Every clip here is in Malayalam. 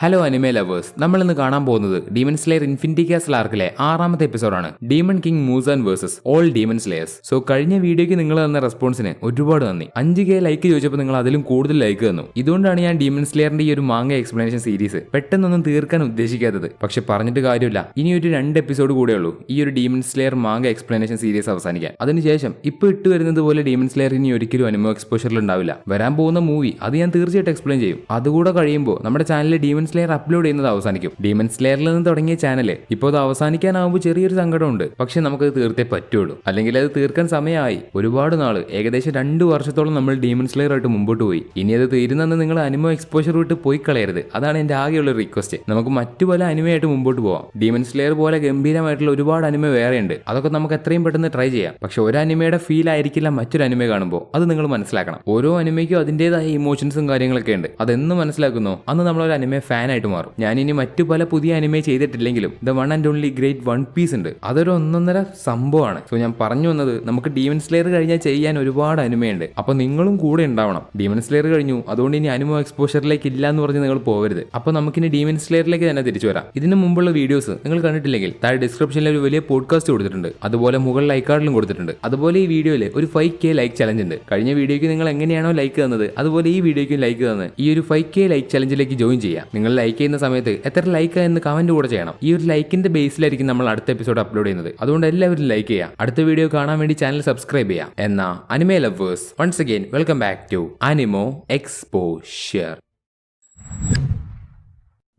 ഹലോ അനിമേ ലവേഴ്സ്, നമ്മൾ ഇന്ന് കാണാൻ പോകുന്നത് ഡീമൺ സ്ലെയർ ഇൻഫിനിറ്റി കാസൽ ആർക്കിലെ 6ാമത്തെ എപ്പിസോഡാണ്. Demon king Muzan versus all demon slayers. So കഴിഞ്ഞ വീഡിയോയ്ക്ക് നിങ്ങൾ തന്ന റെസ്പോൺസിന് ഒരുപാട് നന്ദി. 5K ലൈക്ക് ചോദിച്ചപ്പോൾ നിങ്ങൾ അതിലും കൂടുതൽ ലൈക്ക് തന്നു. ഇതുകൊണ്ടാണ് ഞാൻ ഡീമൺ സ്ലെയറിന്റെ ഈ ഒരു മാങ്ങ എക്സ്പ്ലനേഷൻ സീരീസ് പെട്ടെന്നൊന്നും തീർക്കാൻ ഉദ്ദേശിക്കാത്തത്. പക്ഷെ പറഞ്ഞിട്ട് കാര്യമില്ല, ഇനി ഒരു 2 എപ്പിസോഡ് കൂടെ ഉള്ളൂ ഈ ഒരു ഡീമൺ സ്ലെയർ മാങ്ങ എക്സ്പ്ലനേഷൻ സീരീസ് അവസാനിക്കാൻ. അതിനുശേഷം ഇപ്പൊ ഇട്ട് വരുന്നത് പോലെ ഡീമൺ സ്ലെയർ ഇനി ഒരിക്കലും അനിമോ എക്സ്പോഷറിൽ ഉണ്ടാവില്ല. വരാൻ പോകുന്ന മൂവി അത് ഞാൻ തീർച്ചയായിട്ടും എക്സ്പ്ലെയിൻ ചെയ്യും. അതുകൂടെ കഴിയുമ്പോൾ നമ്മുടെ ചാനലിൽ ഡീമൺ സ്ലെയർ അപ്ലോഡ് ചെയ്യുന്നത് അവസാനിക്കും. ഡീമൺ സ്ലെയറിൽ നിന്ന് തുടങ്ങിയ ചാനൽ ഇപ്പോൾ അത് അവസാനിക്കാനാവുമ്പോൾ ചെറിയൊരു സങ്കടമുണ്ട്. പക്ഷെ നമുക്കത് തീർത്തേ പറ്റുള്ളൂ, അല്ലെങ്കിൽ അത് തീർക്കാൻ സമയമായി. ഒരുപാട് നാള്, ഏകദേശം 2 വർഷത്തോളം നമ്മൾ ഡീമൺ സ്ലെയർ ആയിട്ട് മുമ്പോട്ട് പോയി. ഇനി അത് തീരുന്നെന്ന് നിങ്ങൾ അനിമോ എക്സ്പോഷർ വിട്ട് പോയി കളയരുത്. അതാണ് എന്റെ ആകെയുള്ള റിക്വസ്റ്റ്. നമുക്ക് മറ്റു പല അനിമയായിട്ട് മുമ്പോട്ട് പോവാം. ഡീമൺ സ്ലെയർ പോലെ ഗംഭീരമായിട്ടുള്ള ഒരുപാട് അനിമ വേറെ ഉണ്ട്. അതൊക്കെ നമുക്ക് എത്രയും പെട്ടെന്ന് ട്രൈ ചെയ്യാം. പക്ഷെ ഒരു അനിമയുടെ ഫീൽ ആയിരിക്കില്ല മറ്റൊരു അനിമ കാണുമ്പോൾ. അത് നിങ്ങൾ മനസ്സിലാക്കണം. ഓരോ അനിമയ്ക്കും അതിൻ്റെതായ ഇമോഷൻസും കാര്യങ്ങളൊക്കെ ഉണ്ട്. അതെന്ന് മനസ്സിലാക്കുന്നോ അന്ന് നമ്മളൊരു അനിമ ഫാൻ ആയിട്ട് മാറും. ഞാനിനി മറ്റു പല പുതിയ അനിമ ചെയ്തിട്ടില്ലെങ്കിലും the one and only great one piece ഉണ്ട്. അതൊരു ഒന്നൊന്നര സംഭവമാണ്. സോ ഞാൻ പറഞ്ഞു വന്നത്, നമുക്ക് ഡീമൺ സ്ലെയർ കഴിഞ്ഞാൽ ചെയ്യാൻ ഒരുപാട് അനിമയുണ്ട്. അപ്പൊ നിങ്ങളും കൂടെ ഉണ്ടാവണം. ഡീമൺ സ്ലെയർ കഴിഞ്ഞു, അതുകൊണ്ട് ഇനി അനിമോ എക്സ്പോഷറിലേക്ക് ഇല്ല എന്ന് പറഞ്ഞ് നിങ്ങൾ പോകരുത്. അപ്പൊ നമുക്കിനി ഡീമൺ സ്ലെയറിലേക്ക് തന്നെ തിരിച്ചു വരാം. ഇതിന് മുമ്പുള്ള വീഡിയോസ് നിങ്ങൾ കണ്ടിട്ടില്ലെങ്കിൽ താഴെ ഡിസ്ക്രിപ്ഷനിൽ ഒരു വലിയ പോഡ്കാസ്റ്റ് കൊടുത്തിട്ടുണ്ട്. അതുപോലെ മുകളിൽ ലൈക്ക് കാർഡിലും കൊടുത്തിട്ടുണ്ട്. അതുപോലെ ഈ വീഡിയോയിൽ ഒരു 5K ലൈക്ക് ചലഞ്ച് ഉണ്ട്. കഴിഞ്ഞ വീഡിയോയ്ക്ക് നിങ്ങൾ എങ്ങനെയാണോ ലൈക്ക് തന്നത് അതുപോലെ ഈ വീഡിയോയ്ക്കും ലൈക്ക് തന്നത് ഈ ഒരു 5K ലൈക്ക് ചലഞ്ചിലേക്ക് ജോയിൻ ചെയ്യാം. നിങ്ങൾ ലൈക്ക് ചെയ്യുന്ന സമയത്ത് എത്ര ലൈക്ക് എന്ന് കമന്റ് കൂടെ ചെയ്യണം. ഈ ഒരു ലൈക്കിന്റെ ബേസിലായിരിക്കും നമ്മൾ അടുത്ത എപ്പിസോഡ് അപ്ലോഡ് ചെയ്യുന്നത്. അതുകൊണ്ട് എല്ലാവരും ലൈക്ക് ചെയ്യുക. അടുത്ത വീഡിയോ കാണാൻ വേണ്ടി ചാനൽ സബ്സ്ക്രൈബ് ചെയ്യാം. എന്നാ anime lovers, once again welcome back to Animo Exposure.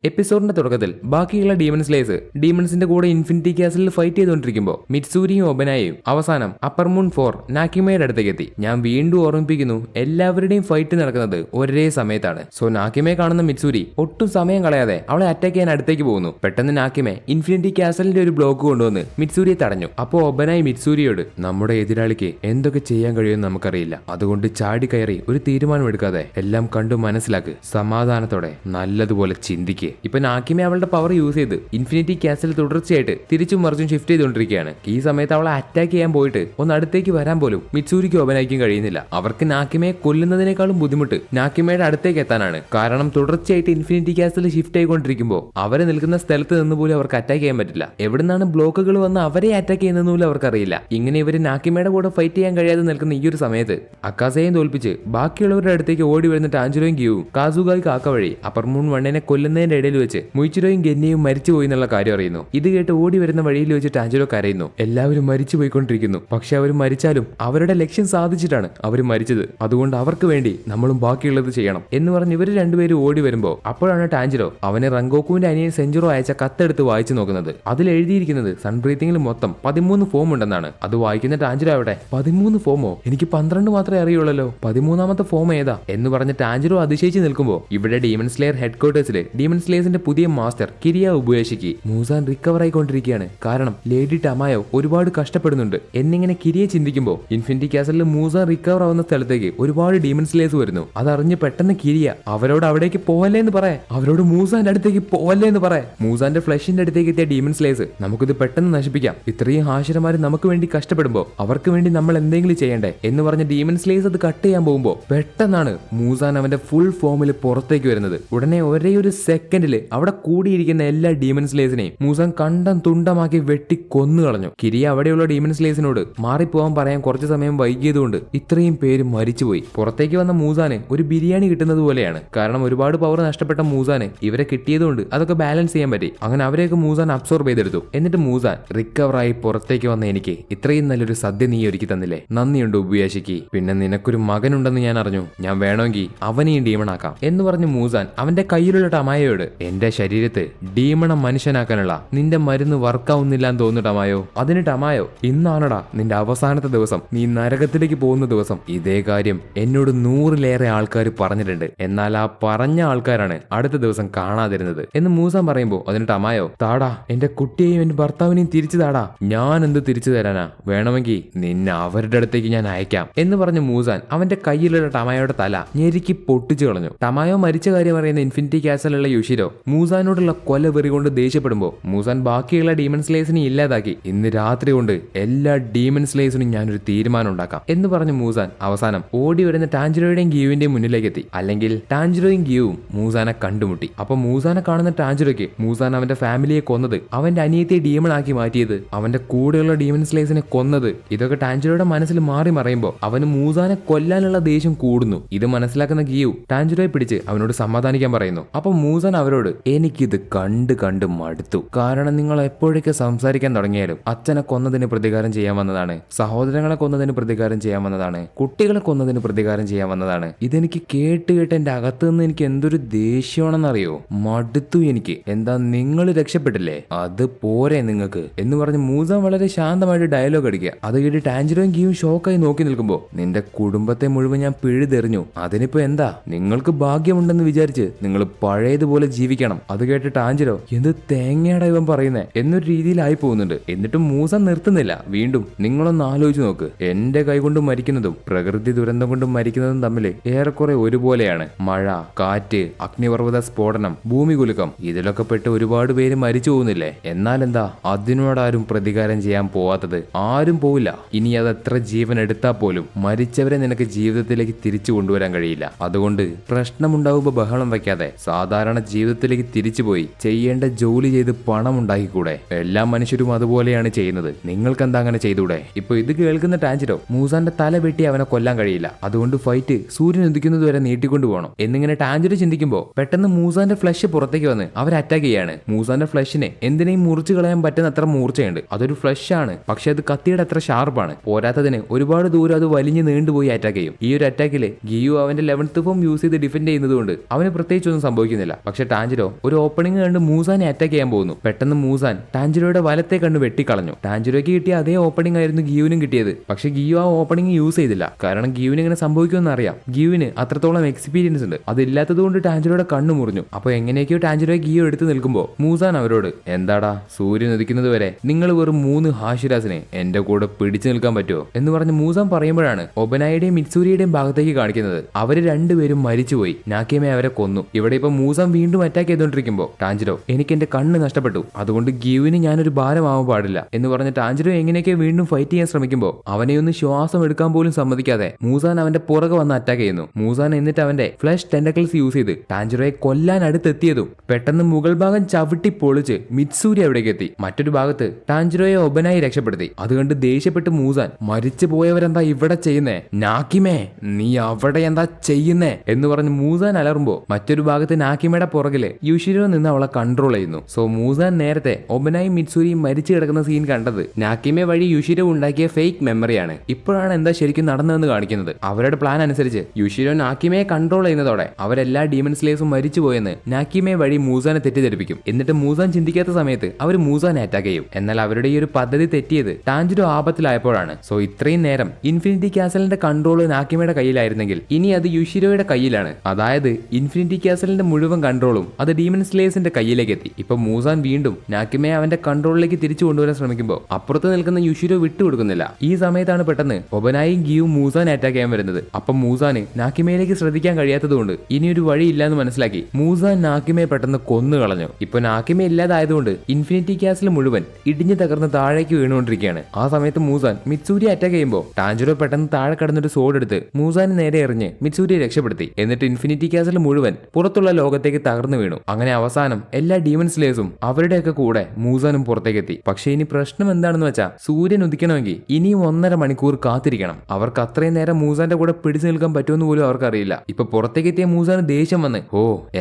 എപ്പിസോഡിന്റെ തുടക്കത്തിൽ ബാക്കിയുള്ള ഡീമൺ സ്ലേയേഴ്സ് ഡീമൺസിന്റെ കൂടെ ഇൻഫിനിറ്റി കാസലിൽ ഫൈറ്റ് ചെയ്തുകൊണ്ടിരിക്കുമ്പോൾ മിറ്റ്സൂരിയും ഒബനായും അവസാനം അപ്പർ മൂൺ 4 നാക്കിമയുടെ അടുത്തേക്ക് എത്തി. ഞാൻ വീണ്ടും ഓർമ്മിപ്പിക്കുന്നു, എല്ലാവരുടെയും ഫൈറ്റ് നടക്കുന്നത് ഒരേ സമയത്താണ്. സോ നാക്കിമയെ കാണുന്ന മിറ്റ്സൂരി ഒട്ടും സമയം കളയാതെ അവളെ അറ്റാക്ക് ചെയ്യാൻ അടുത്തേക്ക് പോകുന്നു. പെട്ടെന്ന് നാക്കിമെ ഇൻഫിനിറ്റി കാസലിന്റെ ഒരു ബ്ലോക്ക് കൊണ്ടുവന്ന് മിറ്റ്സൂരിയെ തടഞ്ഞു. അപ്പോൾ ഒബനായി മിറ്റ്സൂരിയോട്, നമ്മുടെ എതിരാളിക്ക് എന്തൊക്കെ ചെയ്യാൻ കഴിയുമെന്ന് നമുക്കറിയില്ല, അതുകൊണ്ട് ചാടി കയറി ഒരു തീരുമാനമെടുക്കാതെ എല്ലാം കണ്ടു മനസ്സിലാക്ക്, സമാധാനത്തോടെ നല്ലതുപോലെ ചിന്തിക്ക്. ഇപ്പൊ നാക്കിമെ അവളുടെ പവർ യൂസ് ചെയ്ത് ഇൻഫിനിറ്റി കാസൽ തുടർച്ചയായിട്ട് തിരിച്ചും മറിച്ചും ഷിഫ്റ്റ് ചെയ്തുകൊണ്ടിരിക്കുകയാണ്. ഈ സമയത്ത് അവളെ അറ്റാക്ക് ചെയ്യാൻ പോയിട്ട് ഒന്ന് അടുത്തേക്ക് വരാൻ പോലും മിറ്റ്സൂരിക്കും ഒബനായിക്കും കഴിയുന്നില്ല. അവർക്ക് നാക്കിമയെ കൊല്ലുന്നതിനേക്കാളും ബുദ്ധിമുട്ട് നാക്കിമയുടെ അടുത്തേക്ക് എത്താനാണ്. കാരണം തുടർച്ചയായിട്ട് ഇൻഫിനിറ്റി കാസൽ ഷിഫ്റ്റ് ആയിക്കൊണ്ടിരിക്കുമ്പോൾ അവരെ നിൽക്കുന്ന സ്ഥലത്ത് നിന്ന് പോലും അവർക്ക് അറ്റാക്ക് ചെയ്യാൻ പറ്റില്ല. എവിടുന്നാണ് ബ്ലോക്കുകൾ വന്ന് അവരെ അറ്റാക്ക് ചെയ്യുന്നത് പോലും അവർക്കറിയില്ല. ഇങ്ങനെ ഇവര് നാക്കിമയുടെ കൂടെ ഫൈറ്റ് ചെയ്യാൻ കഴിയാതെ നിൽക്കുന്ന ഈ ഒരു സമയത്ത് അക്കാസയെയും തോൽപ്പിച്ച് ബാക്കിയുള്ളവരുടെ അടുത്തേക്ക് ഓടി വരുന്ന ടാഞ്ചുരോയും ഗിയും കാസുഗായി കാക്ക വഴി അപ്പർ മൂൺ 1 കൊല്ലുന്നതിന്റെ ഇടയിൽ വെച്ച് മുയിച്ചിരോയും ഗെന്നിയും മരിച്ചുപോയി എന്നുള്ള കാര്യം അറിയുന്നു. ഇത് കേട്ട് ഓടി വരുന്ന വഴിയിൽ വെച്ച് ടാഞ്ചുരോ കരയുന്നു. എല്ലാവരും മരിച്ചു പോയിക്കൊണ്ടിരിക്കുന്നു. പക്ഷെ അവർ മരിച്ചാലും അവരുടെ ലക്ഷ്യം സാധിച്ചിട്ടാണ് അവർ മരിച്ചത്. അതുകൊണ്ട് അവർക്ക് വേണ്ടി നമ്മളും ബാക്കിയുള്ളത് ചെയ്യണം എന്ന് പറഞ്ഞ് ഇവർ രണ്ടുപേരും ഓടി വരുമ്പോൾ അപ്പോഴാണ് ടാഞ്ചുരോ അവനെ റങ്കോക്കുവിന്റെ അനിയൻ സെഞ്ചുറോ അയച്ച കത്തെടുത്ത് വായിച്ചു നോക്കുന്നത്. അതിൽ എഴുതിയിരിക്കുന്നത് സൺ ബ്രീത്തിങ്ങിൽ മൊത്തം 13 ഫോം ഉണ്ടെന്നാണ്. അത് വായിക്കുന്ന ടാഞ്ചുരോ അവിടെ 13 ഫോമോ, എനിക്ക് 12 മാത്രമേ അറിയുള്ളല്ലോ, 13ാമത്തെ ഫോം ഏതാ എന്ന് പറഞ്ഞ് ടാഞ്ചുരോ അതിശയിച്ച് നിൽക്കുമ്പോൾ ഇവിടെ ഡീമൺ സ്ലെയർ ഹെഡ്ക്വാർട്ടേഴ്സിൽ ഡീമൺ സ്ലെയേഴ്സിന്റെ പുതിയ മാസ്റ്റർ കിരിയ ഉബുയേഷിക്ക് മൂസാൻ റിക്കവർ ആയിക്കൊണ്ടിരിക്കുകയാണ്. കാരണം ലേഡി ടമായോ ഒരുപാട് കഷ്ടപ്പെടുന്നുണ്ട് എന്നിങ്ങനെ കിരിയ ചിന്തിക്കുമ്പോൾ ഇൻഫിനിറ്റി കാസലിൽ മൂസാൻ റിക്കവർ ആവുന്ന സ്ഥലത്തേക്ക് ഒരുപാട് ഡീമൺ സ്ലെയേഴ്സ് വരുന്നു. അതറിഞ്ഞ് പെട്ടെന്ന് കിരിയ അവരോട് അവിടേക്ക് പോവല്ലേ എന്ന് പറയാം, അവരോട് മൂസാന്റെ അടുത്തേക്ക് പോവല്ലേ എന്ന് പറയാം. മൂസാന്റെ ഫ്ലഷിന്റെ അടുത്തേക്ക് എത്തിയ ഡീമൺ സ്ലെയേഴ്സ്, നമുക്കിത് പെട്ടെന്ന് നശിപ്പിക്കാം, ഇത്രയും ഹാഷരമാര് നമുക്ക് വേണ്ടി കഷ്ടപ്പെടുമ്പോൾ അവർക്ക് വേണ്ടി നമ്മൾ എന്തെങ്കിലും ചെയ്യണ്ടേ എന്ന് പറഞ്ഞ ഡീമൺ സ്ലെയേഴ്സ് അത് കട്ട് ചെയ്യാൻ പോകുമ്പോൾ പെട്ടെന്നാണ് മൂസാൻ അവന്റെ ഫുൾ ഫോമിൽ പുറത്തേക്ക് വരുന്നത്. ഉടനെ ഒരേ ഒരു സെക്കൻഡില് അവിടെ കൂടിയിരിക്കുന്ന എല്ലാ ഡീമൺ സ്ലേയേഴ്സിനെയും മൂസാൻ കണ്ടം തുണ്ടമാക്കി വെട്ടി കൊന്നു കളഞ്ഞു. കിരിയ അവിടെയുള്ള ഡീമൺ സ്ലേയേഴ്സിനോട് മാറിപ്പോവാൻ പറയാൻ കുറച്ചു സമയം വൈകിയതുകൊണ്ട് ഇത്രയും പേര് മരിച്ചുപോയി. പുറത്തേക്ക് വന്ന മൂസാന് ഒരു ബിരിയാണി കിട്ടുന്നത് പോലെയാണ്. കാരണം ഒരുപാട് പവർ നഷ്ടപ്പെട്ട മൂസാന് ഇവരെ കിട്ടിയതുകൊണ്ട് അതൊക്കെ ബാലൻസ് ചെയ്യാൻ പറ്റി. അങ്ങനെ അവരെയൊക്കെ മൂസാൻ അബ്സോർബ് ചെയ്തെടുത്തു. എന്നിട്ട് മൂസാൻ റിക്കവറായി പുറത്തേക്ക് വന്ന എനിക്ക് ഇത്രയും നല്ലൊരു സദ്യ നീ ഒരുക്കി തന്നില്ലേ, നന്ദിയുണ്ട് ഉബുയാഷിക്ക്. പിന്നെ നിനക്കൊരു മകനുണ്ടെന്ന് ഞാൻ അറിഞ്ഞു, ഞാൻ വേണമെങ്കിൽ അവനെയും ഡീമൺ ആക്കാം എന്ന് പറഞ്ഞ് മൂസാൻ അവന്റെ കയ്യിലുള്ള ടമായോട്, എന്റെ ശരീരത്തെ ഡീമണം മനുഷ്യനാക്കാനുള്ള നിന്റെ മരുന്ന് വർക്കാവുന്നില്ല എന്ന് തോന്നു ടമായോ. അതിന് ടമായോ, ഇന്നാണടാ നിന്റെ അവസാനത്തെ ദിവസം, നീ നരകത്തിലേക്ക് പോകുന്ന ദിവസം. ഇതേ കാര്യം എന്നോട് 100-ലേറെ ആൾക്കാർ പറഞ്ഞിട്ടുണ്ട്, എന്നാൽ ആ പറഞ്ഞ ആൾക്കാരാണ് അടുത്ത ദിവസം കാണാതിരുന്നത് എന്ന് മൂസാൻ പറയുമ്പോ അതിന് ടമായോ, താടാ എന്റെ കുട്ടിയെയും എന്റെ ഭർത്താവിനെയും തിരിച്ചു താടാ, ഞാൻ എന്ത് തിരിച്ചു തരാനാ, വേണമെങ്കിൽ നിന്നെ അവരുടെ അടുത്തേക്ക് ഞാൻ അയക്കാം എന്ന് പറഞ്ഞ മൂസാൻ അവന്റെ കയ്യിലുള്ള ടമായോയുടെ തല ഞെരുക്കി പൊട്ടിച്ചു കളഞ്ഞു. ടമായോ മരിച്ച കാര്യം അറിയുന്ന ഇൻഫിനിറ്റി കാസലുള്ള യുഷി യുഷിരോ മൂസാനോടുള്ള കൊല വെറി കൊണ്ട് ദേഷ്യപ്പെടുമ്പോൾ മൂസാൻ ബാക്കിയുള്ള ഡീമൺ സ്ലേസിനെ ഇല്ലാതാക്കി ഇന്ന് രാത്രി കൊണ്ട് എല്ലാ ഡീമൺ സ്ലേസിനും ഞാനൊരു തീരുമാനം ഉണ്ടാക്കാം എന്ന് പറഞ്ഞ മൂസാൻ അവസാനം ഓടി വരുന്ന ടാഞ്ചിറോയുടെയും ഗിയുവിന്റെയും മുന്നിലേക്ക് എത്തി. അല്ലെങ്കിൽ ടാഞ്ചിറോയും ഗിയുവും മൂസാനെ കണ്ടുമുട്ടി. അപ്പൊ മൂസാനെ കാണുന്ന ടാഞ്ചിറോയ്ക്ക് മൂസാൻ അവന്റെ ഫാമിലിയെ കൊന്നത്, അവന്റെ അനിയത്തെ ഡീമൺ ആക്കി മാറ്റിയത്, അവന്റെ കൂടെയുള്ള ഡീമൺ സ്ലേസിനെ കൊന്നത്, ഇതൊക്കെ ടാഞ്ചിറോയുടെ മനസ്സിൽ മാറി മറയുമ്പോൾ അവന് മൂസാനെ കൊല്ലാനുള്ള ദേഷ്യം കൂടുന്നു. ഇത് മനസ്സിലാക്കുന്ന ഗിയു ടാഞ്ചിറോയെ പിടിച്ച് അവനോട് സമാധാനിക്കാൻ പറയുന്നു. അപ്പൊ മൂസാൻ അവരോട് എനിക്കിത് കണ്ട് മടുത്തു. കാരണം നിങ്ങൾ എപ്പോഴൊക്കെ സംസാരിക്കാൻ തുടങ്ങിയാലും അച്ഛനെ കൊന്നതിന് പ്രതികാരം ചെയ്യാൻ വന്നതാണ്, സഹോദരങ്ങളെ കൊന്നതിന് പ്രതികാരം ചെയ്യാൻ വന്നതാണ്, കുട്ടികളെ കൊന്നതിന് പ്രതികാരം ചെയ്യാൻ വന്നതാണ്. ഇതെനിക്ക് കേട്ട് എന്റെ അകത്ത് നിന്ന് എനിക്ക് എന്തൊരു ദേഷ്യമാണെന്നറിയോ, മടുത്തു എനിക്ക്. എന്താ നിങ്ങൾ രക്ഷപ്പെട്ടില്ലേ, അത് പോരെ നിങ്ങൾക്ക് എന്ന് പറഞ്ഞ് മൂസാൻ വളരെ ശാന്തമായിട്ട് ഡയലോഗ് അടിക്കുക. അത് കേട്ട് ടാഞ്ചിറോയും ഗിയും ഷോക്കായി നോക്കി നിൽക്കുമ്പോൾ നിന്റെ കുടുംബത്തെ മുഴുവൻ ഞാൻ പിഴുതെറിഞ്ഞു, അതിനിപ്പോ എന്താ, നിങ്ങൾക്ക് ഭാഗ്യമുണ്ടെന്ന് വിചാരിച്ച് നിങ്ങൾ പഴയതുപോലെ ജീവിക്കണം. അത് കേട്ട് ടാഞ്ചിറോ എന്ത് തേങ്ങയുടെ ഇവൻ പറയുന്നേ എന്നൊരു രീതിയിലായി പോകുന്നുണ്ട്. എന്നിട്ടും മൂസാൻ നിർത്തുന്നില്ല. വീണ്ടും നിങ്ങളൊന്ന് ആലോചിച്ച് നോക്ക്, എന്റെ കൈകൊണ്ട് മരിക്കുന്നതും പ്രകൃതി ദുരന്തം കൊണ്ട് മരിക്കുന്നതും തമ്മിൽ ഏറെക്കുറെ ഒരുപോലെയാണ്. മഴ, കാറ്റ്, അഗ്നിപർവ്വത സ്ഫോടനം, ഭൂമികുലുക്കം, ഇതിലൊക്കെ പെട്ട് ഒരുപാട് പേര് മരിച്ചു പോകുന്നില്ലേ? എന്നാൽ എന്താ അതിനോടാരും പ്രതികാരം ചെയ്യാൻ പോവാത്തത്? ആരും പോവില്ല. ഇനി അത് എത്ര ജീവൻ എടുത്താൽ പോലും മരിച്ചവരെ നിനക്ക് ജീവിതത്തിലേക്ക് തിരിച്ചു കൊണ്ടുവരാൻ കഴിയില്ല. അതുകൊണ്ട് പ്രശ്നമുണ്ടാവുമ്പോ ബഹളം വയ്ക്കാതെ സാധാരണ ജീവിതത്തിലേക്ക് തിരിച്ചുപോയി ചെയ്യേണ്ട ജോലി ചെയ്ത് പണം ഉണ്ടാക്കിക്കൂടെ? എല്ലാ മനുഷ്യരും അതുപോലെയാണ് ചെയ്യുന്നത്, നിങ്ങൾക്ക് എന്താ അങ്ങനെ ചെയ്തൂടെ? ഇപ്പൊ ഇത് കേൾക്കുന്ന ടാഞ്ചിറോ മൂസാന്റെ തല വെട്ടി അവനെ കൊല്ലാൻ കഴിയില്ല, അതുകൊണ്ട് ഫൈറ്റ് സൂര്യൻ ഉദിക്കുന്നത് വരെ നീട്ടിക്കൊണ്ടു പോകണം എന്നിങ്ങനെ ടാഞ്ചിറോ ചിന്തിക്കുമ്പോൾ പെട്ടെന്ന് മൂസാന്റെ ഫ്ലഷ് പുറത്തേക്ക് വന്ന് അവർ അറ്റാക്ക് ചെയ്യാണ്. മൂസാന്റെ ഫ്ലഷിനെ എന്തിനേയും മുറിച്ചു കളയാൻ പറ്റുന്ന അത്ര മൂർച്ചയുണ്ട്. അതൊരു ഫ്ലഷ് ആണ്, പക്ഷെ അത് കത്തിയുടെ അത്ര ഷാർപ്പാണ്. പോരാത്തതിന് ഒരുപാട് ദൂരം അത് വലിഞ്ഞ് നീണ്ടുപോയി അറ്റാക്ക് ചെയ്യും. ഈ ഒരു അറ്റാക്കില് ഗിയു അവന്റെ 11th ഫോം യൂസ് ചെയ്ത് ഡിഫെൻഡ് ചെയ്യുന്നതുകൊണ്ട് അവന് പ്രത്യേകിച്ചൊന്നും സംഭവിക്കുന്നില്ല. പക്ഷെ ടാഞ്ചിറോ ഒരു ഓപ്പണിംഗ് കണ്ട് മൂസാനെ അറ്റാക്ക് ചെയ്യാൻ പോകുന്നു. പെട്ടെന്ന് മൂസാൻ ടാഞ്ചിറോയുടെ വലത്തെ കണ്ണ് വെട്ടിക്കളഞ്ഞു. ടാഞ്ചിറോയ്ക്ക് കിട്ടിയ അതേ ഓപ്പണിംഗ് ആയിരുന്നു ഗിയുവിനും കിട്ടിയത്. പക്ഷെ ഗിയു ആ ഓപ്പണിംഗ് യൂസ് ചെയ്തില്ല, കാരണം ഗിയുവിന് ഇങ്ങനെ സംഭവിക്കുമെന്ന് അറിയാം. ഗിയുവിന് അത്രത്തോളം എക്സ്പീരിയൻസ് ഉണ്ട്. അതില്ലാത്തത് കൊണ്ട് ടാഞ്ചിറോയുടെ കണ്ണ് മുറിഞ്ഞു. അപ്പൊ എങ്ങനെയൊക്കെയോ ടാഞ്ചിറോയെ ഗിയു എടുത്ത് നിൽക്കുമ്പോൾ മൂസാൻ അവരോട് എന്താടാ, സൂര്യൻ ഉദിക്കുന്നത് വരെ നിങ്ങൾ വെറും 3 ഹാഷിരാസിനെ എന്റെ കൂടെ പിടിച്ചു നിൽക്കാൻ പറ്റുമോ എന്ന് പറഞ്ഞ് മൂസാൻ പറയുമ്പോഴാണ് ഒബനായുടെയും മിറ്റ്സൂരിയുടെയും ഭാഗത്തേക്ക് കാണിക്കുന്നത്. അവര് രണ്ടുപേരും മരിച്ചുപോയി, നാക്കിയമെ അവരെ കൊന്നു. ഇവിടെ ഇപ്പൊ മൂസാൻ വീണ്ടും അറ്റാക്ക് ചെയ്തോണ്ടിരിക്കുമ്പോ ടാഞ്ചിറോ എനിക്ക് എന്റെ കണ്ണ് നഷ്ടപ്പെട്ടു, അതുകൊണ്ട് ഗിയുവിന് ഞാനൊരു ഭാരമാവാൻ പാടില്ല എന്ന് പറഞ്ഞ് ടാഞ്ചിറോ എങ്ങനെയൊക്കെ വീണ്ടും ഫൈറ്റ് ചെയ്യാൻ ശ്രമിക്കുമ്പോൾ അവനെ ഒന്ന് ശ്വാസം എടുക്കാൻ പോലും സമ്മതിക്കാതെ മൂസാൻ അവന്റെ പുറകെ വന്ന് അറ്റാക്ക് ചെയ്യുന്നു. മൂസാൻ എന്നിട്ട് അവന്റെ ഫ്ലഷ് ടെന്റക്കിൾസ് യൂസ് ചെയ്ത് ടാഞ്ചിറോയെ കൊല്ലാൻ അടുത്തെത്തിയതും പെട്ടെന്ന് മുകൾ ഭാഗം ചവിട്ടി പൊളിച്ച് മിറ്റ്സൂരി അവിടേക്ക് എത്തി. മറ്റൊരു ഭാഗത്ത് ടാഞ്ചിറോയെ ഒബനായി രക്ഷപ്പെടുത്തി. അതുകൊണ്ട് ദേഷ്യപ്പെട്ട് മൂസാൻ മരിച്ചു പോയവരെന്താ ഇവിടെ ചെയ്യുന്നേ, നാക്കിമേ നീ അവിടെ എന്താ ചെയ്യുന്നേ എന്ന് പറഞ്ഞ് മൂസാൻ അലറുമ്പോ മറ്റൊരു ഭാഗത്ത് നാക്കിമയുടെ പുറകില് യുഷിരോ നിന്ന് അവളെ കൺട്രോൾ ചെയ്യുന്നു. സോ മൂസാൻ നേരത്തെ ഒബനായും മിറ്റ്സൂരിയും മരിച്ചു കിടക്കുന്ന സീൻ കണ്ടത് നാക്കിമെ വഴി യുഷിരോ ഉണ്ടാക്കിയ ഫേക്ക് മെമ്മറിയാണ്. ഇപ്പോഴാണ് എന്താ ശരിക്കും നടന്നതെന്ന് കാണിക്കുന്നത്. അവരുടെ പ്ലാൻ അനുസരിച്ച് യുഷിരോ നാക്കിമയെ കൺട്രോൾ ചെയ്യുന്നതോടെ അവരെല്ലാ ഡീമൺ സ്ലേവ്സും മരിച്ചു പോയെന്ന് നാക്കിമെ വഴി മൂസാനെ തെറ്റിദ്ധരിപ്പിക്കും. എന്നിട്ട് മൂസാൻ ചിന്തിക്കാത്ത സമയത്ത് അവർ മൂസാനെ അറ്റാക്ക് ചെയ്യും. എന്നാൽ അവരുടെ ഈ ഒരു പദ്ധതി തെറ്റിയത് ടാഞ്ചിറോ ആപത്തിലായപ്പോഴാണ്. സോ ഇത്രയും നേരം ഇൻഫിനിറ്റി കാസലിന്റെ കൺട്രോൾ നാക്കിമയുടെ കയ്യിലായിരുന്നെങ്കിൽ ഇനി അത് യുഷിരോയുടെ കയ്യിലാണ്. അതായത് ഇൻഫിനിറ്റി കാസലിന്റെ മുഴുവൻ കൺട്രോളും അത് ഡീമൺ സ്ലേവ്സിന്റെ കയ്യിലേക്ക് എത്തി. ഇപ്പൊ മൂസാൻ വീണ്ടും നാക്കിമയെ അവന്റെ കൺട്രോളിലേക്ക് തിരിച്ചു കൊണ്ടുവരാൻ ശ്രമിക്കുമ്പോൾ അപ്പുറത്ത് നിൽക്കുന്ന യുഷിരോ വിട്ടുകൊടുക്കുന്നില്ല. ഈ സമയത്താണ് പെട്ടെന്ന് ഒബനായും ഗിയും മൂസാനെ അറ്റാക്ക് ചെയ്യാൻ വരുന്നത്. അപ്പൊ മൂസാന് നാക്കിമയിലേക്ക് ശ്രദ്ധിക്കാൻ കഴിയാത്തതുകൊണ്ട് ഇനിയൊരു വഴിയില്ലാന്ന് മനസ്സിലാക്കി മൂസാൻ നാക്കിമയെ പെട്ടെന്ന് കൊന്നു കളഞ്ഞു. ഇപ്പൊ നാക്കിമ ഇല്ലാതായതുകൊണ്ട് ഇൻഫിനിറ്റി കാസിൽ മുഴുവൻ ഇടിഞ്ഞു തകർന്ന് താഴേക്ക് വീണുകൊണ്ടിരിക്കുകയാണ്. ആ സമയത്ത് മൂസാൻ മിറ്റ്സൂരി അറ്റാക്ക് ചെയ്യുമ്പോൾ ടാഞ്ചിറോ പെട്ടെന്ന് താഴെ കടന്നൊരു സോഡ് എടുത്ത് മൂസാന് നേരെ എറിഞ്ഞ് മിറ്റ്സൂരിയെ രക്ഷപ്പെടുത്തി. എന്നിട്ട് ഇൻഫിനിറ്റി കാസിൽ മുഴുവൻ പുറത്തുള്ള ലോകത്തേക്ക് തകർന്നു വീണു. അങ്ങനെ അവസാനം എല്ലാ ഡീമൺ സ്ലേവ്സും അവരുടെയൊക്കെ കൂടെ മൂസാനും പുറത്തേക്ക് എത്തി. പക്ഷേ ഇനി പ്രശ്നം എന്താണെന്ന് വെച്ചാൽ സൂര്യൻ ഉദിക്കണമെങ്കിൽ ഇനിയും 1.5 മണിക്കൂർ കാത്തിരിക്കണം. അവർക്ക് അത്രയും നേരം മൂസാന്റെ കൂടെ പിടിച്ചു നിൽക്കാൻ പറ്റുമെന്ന് പോലും അവർക്കറിയില്ല. ഇപ്പൊ പുറത്തേക്ക് എത്തിയ മൂസാന് ദേഷ്യം വന്ന്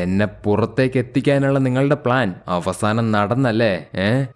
എന്നെ പുറത്തേക്ക് എത്തിക്കാനുള്ള നിങ്ങളുടെ പ്ലാൻ അവസാനം നടന്നല്ലേ?